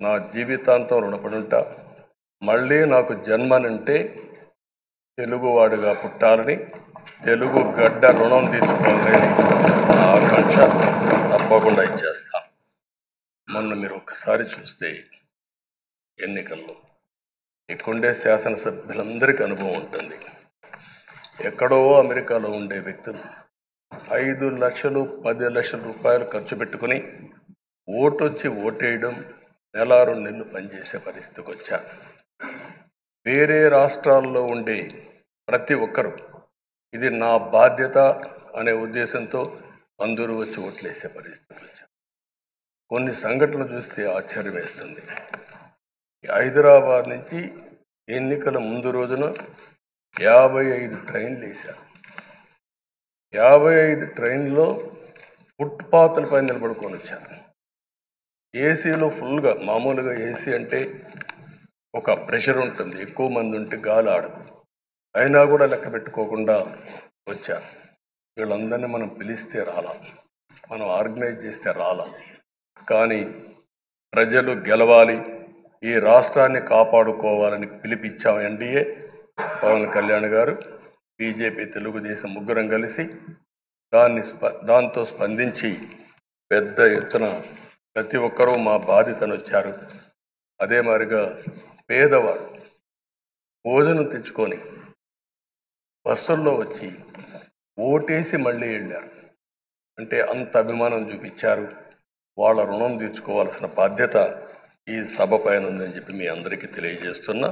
నా జీవితాంతం రుణపడి ఉంటా. మళ్ళీ నాకు జన్మనంటే తెలుగువాడిగా పుట్టాలని, తెలుగు గడ్డ రుణం తీర్చుకోవాలని నా ఆకాంక్ష. తప్పకుండా ఇచ్చేస్తాను. మొన్న మీరు ఒక్కసారి చూస్తే ఎన్నికల్లో ఇక్కడుండే శాసనసభ్యులందరికీ అనుభవం ఉంటుంది. ఎక్కడో అమెరికాలో ఉండే వ్యక్తులు 5 లక్షలు 10 లక్షల రూపాయలు ఖర్చు పెట్టుకుని ఓటొచ్చి ఓటేయడం, నెల 2 నెలలు పనిచేసే పరిస్థితికి వచ్చారు. వేరే రాష్ట్రాల్లో ఉండే ప్రతి ఒక్కరూ ఇది నా బాధ్యత అనే ఉద్దేశంతో అందరూ వచ్చి ఓట్లేసే పరిస్థితికి వచ్చారు. కొన్ని సంఘటనలు చూస్తే ఆశ్చర్యం వేస్తుంది. హైదరాబాద్ నుంచి ఎన్నికల ముందు రోజున 55 ట్రైన్లు వేశారు. 55 ట్రైన్లో ఫుట్పాత్ల పైన నిలబడుకొని వచ్చారు. ఏసీలో ఫుల్గా, మామూలుగా ఏసీ అంటే ఒక ప్రెషర్ ఉంటుంది, ఎక్కువ మంది ఉంటే గాలి ఆడదు. అయినా కూడా లెక్క పెట్టుకోకుండా వచ్చారు. వీళ్ళందరినీ మనం పిలిస్తే రాలా, మనం ఆర్గనైజ్ చేస్తే రాలా. కానీ ప్రజలు గెలవాలి, ఈ రాష్ట్రాన్ని కాపాడుకోవాలని పిలిపించాం. ఎన్డీఏ, పవన్ కళ్యాణ్ గారు, బీజేపీ, తెలుగుదేశం ముగ్గురం కలిసి దాంతో స్పందించి పెద్ద ఎత్తున ప్రతి ఒక్కరూ మా బాధ్యతను వచ్చారు. అదే మాదిరిగా పేదవాడు భోజనం తెచ్చుకొని బస్సుల్లో వచ్చి ఓటేసి మళ్ళీ వెళ్ళారు. అంటే అంత అభిమానం చూపించారు. వాళ్ళ రుణం తీర్చుకోవాల్సిన బాధ్యత ఈ సభ పైన ఉందని చెప్పి మీ అందరికీ తెలియజేస్తున్నా.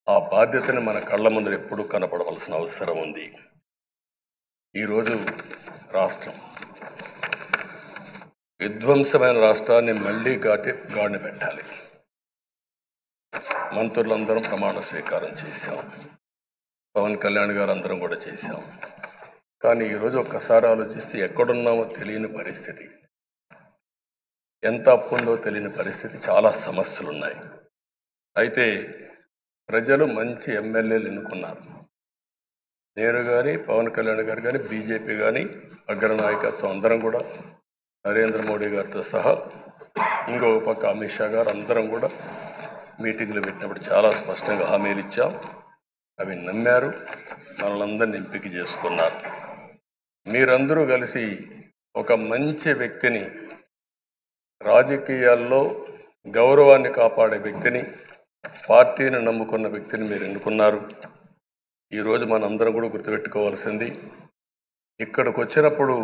ఆ బాధ్యతని మన కళ్ళ ముందు ఎప్పుడూ కనపడవలసిన అవసరం ఉంది. ఈరోజు రాష్ట్రం విధ్వంసమైన రాష్ట్రాన్ని మళ్ళీ గాడిన పెట్టాలి. మంత్రులందరం ప్రమాణ స్వీకారం చేశాం, పవన్ కళ్యాణ్ గారు అందరం కూడా చేశాం. కానీ ఈరోజు ఒక్కసారి ఆలోచిస్తే ఎక్కడున్నామో తెలియని పరిస్థితి, ఎంత అప్పు ఉందో తెలియని పరిస్థితి, చాలా సమస్యలు ఉన్నాయి. అయితే ప్రజలు మంచి ఎమ్మెల్యేలు ఎన్నుకున్నారు. నేను కానీ, పవన్ కళ్యాణ్ గారు కానీ, బీజేపీ కానీ, అగ్రనాయకత్వం అందరం కూడా, నరేంద్ర మోడీ గారితో సహా ఇంకొక పక్క అమిత్ షా గారు అందరం కూడా మీటింగ్లు పెట్టినప్పుడు చాలా స్పష్టంగా హామీలు ఇచ్చాం. అవి నమ్మారు, మనలందరినీ ఎంపిక చేసుకున్నారు. మీరందరూ కలిసి ఒక మంచి వ్యక్తిని, రాజకీయాల్లో గౌరవాన్ని కాపాడే వ్యక్తిని, పార్టీని నమ్ముకున్న వ్యక్తిని మీరు ఎన్నుకున్నారు. ఈరోజు మనందరం కూడా గుర్తుపెట్టుకోవాల్సింది, ఇక్కడికి వచ్చినప్పుడు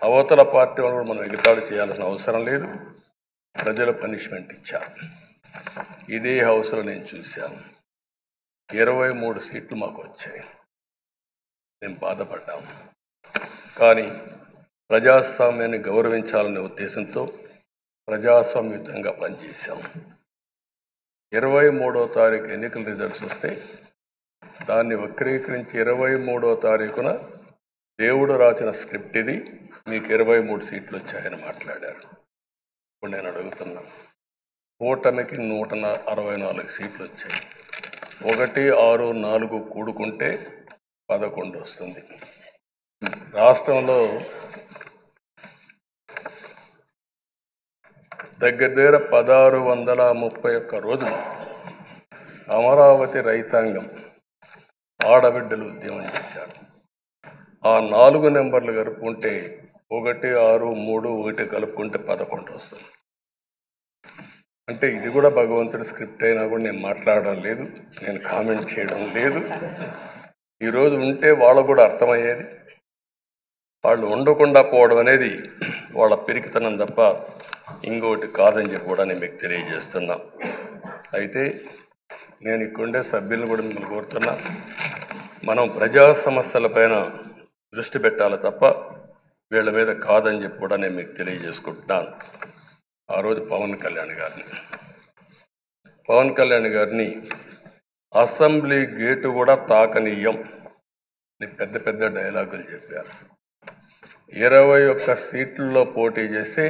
అవతల పార్టీ వాళ్ళు కూడా మనం ఎగతాళి చేయాల్సిన అవసరం లేదు. ప్రజలు పనిష్మెంట్ ఇచ్చారు. ఇదే హౌస్లో నేను చూశాను, 23 సీట్లు మాకు వచ్చాయి. మేము బాధపడ్డాము. కానీ ప్రజాస్వామ్యాన్ని గౌరవించాలనే ఉద్దేశంతో ప్రజాస్వామ్యుతంగా పనిచేశాం. 23వ తారీఖు ఎన్నికల రిజల్ట్స్ వస్తే దాన్ని వక్రీకరించి 23వ తారీఖున దేవుడు రాసిన స్క్రిప్ట్ ఇది, మీకు 23 సీట్లు వచ్చాయని మాట్లాడారు. ఇప్పుడు నేను అడుగుతున్నా, కూటమికి 164 సీట్లు వచ్చాయి. 1, 6, 4 కూడుకుంటే 11 వస్తుంది. రాష్ట్రంలో దగ్గర 1631 రోజులు అమరావతి రైతాంగం ఆడబిడ్డలు ఉద్యమం చేశారు. ఆ 4 నెంబర్లు కలుపుకుంటే 1, 6, 3, 1 కలుపుకుంటే 11 వస్తుంది. అంటే ఇది కూడా భగవంతుడి స్క్రిప్ట్ అయినా కూడా నేను మాట్లాడడం లేదు, నేను కామెంట్ చేయడం లేదు. ఈరోజు ఉంటే వాళ్ళకు కూడా అర్థమయ్యేది. వాళ్ళు ఉండకుండా పోవడం అనేది వాళ్ళ పిరికితనం తప్ప ఇంకోటి కాదని చెప్పి కూడా నేను మీకు తెలియజేస్తున్నా. అయితే నేను ఇక్కడుండే సభ్యులను కూడా మిమ్మల్ని కోరుతున్నా, మనం ప్రజా సమస్యలపైన దృష్టి పెట్టాలి తప్ప వీళ్ళ మీద కాదని చెప్పి కూడా నేను మీకు తెలియజేసుకుంటున్నాను. ఆ రోజు పవన్ కళ్యాణ్ గారిని అసెంబ్లీ గేటు కూడా తాకనీయం పెద్ద పెద్ద డైలాగులు చెప్పారు. 21 సీట్లలో పోటీ చేసి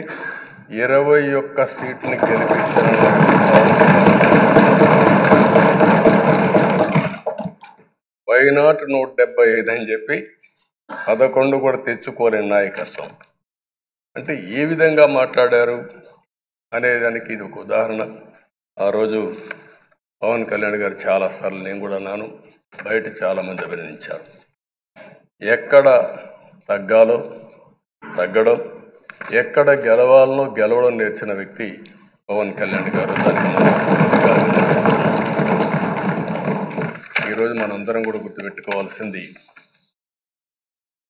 21 సీట్లని గెలిపించారు. వైనాట్ 175 అని చెప్పి 11 కూడా తెచ్చుకోలేని నాయకత్వం. అంటే ఏ విధంగా మాట్లాడారు? అనేదానికి ఇది ఒక ఉదాహరణ. ఆ రోజు పవన్ కళ్యాణ్ గారు చాలాసార్లు, నేను కూడా అన్నాను, బయట చాలామంది అభినందించారు. ఎక్కడ తగ్గాలో తగ్గడం, ఎక్కడ గెలవాలనో గెలవడం నేర్చిన వ్యక్తి పవన్ కళ్యాణ్ గారు. దానికి మనస్ఫూర్తిగా అభినందిస్తున్నాను. ఈరోజు మనందరం కూడా గుర్తుపెట్టుకోవాల్సింది,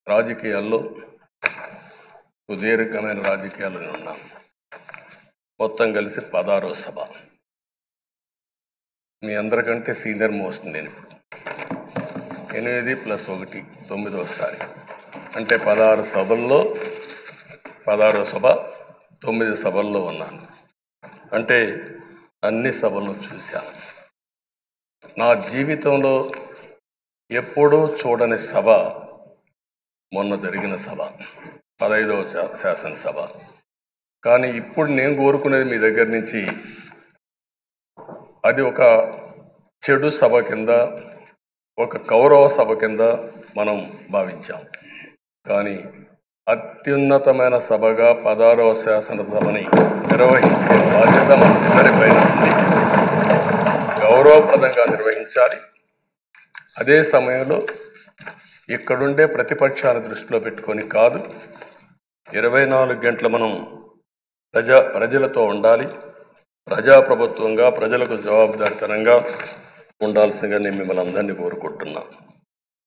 రాజకీయాల్లో సుదీర్ఘమైన రాజకీయాల్లో ఉన్నాం. మొత్తం కలిసి 16వ సభ. మీ అందరికంటే సీనియర్ మోస్ట్ నేను ఇప్పుడు. 8 + 1 9వసారి, అంటే 16 సభల్లో 16వ సభ, 9 సభల్లో ఉన్నాను. అంటే అన్ని సభలను చూశాను. నా జీవితంలో ఎప్పుడూ చూడని సభ మొన్న జరిగిన సభ, 15వ శాసనసభ. కానీ ఇప్పుడు నేను కోరుకునేది మీ దగ్గర నుంచి, అది ఒక చెడు సభ కింద, ఒక కౌరవ సభ కింద మనం భావించాం. కానీ అత్యున్నతమైన సభగా 16వ శాసనసభని నిర్వహించే బాధ్యత మనందరిపైన ఉంది. గౌరవప్రదంగా నిర్వహించాలి. అదే సమయంలో ఇక్కడుండే ప్రతిపక్షాల దృష్టిలో పెట్టుకొని కాదు, 24 గంటలు మనం ప్రజలతో ఉండాలి. ప్రజాప్రభుత్వంగా ప్రజలకు జవాబుదారితనంగా ఉండాల్సిందిగా నేను మిమ్మల్ని అందరినీ కోరుకుంటున్నాను.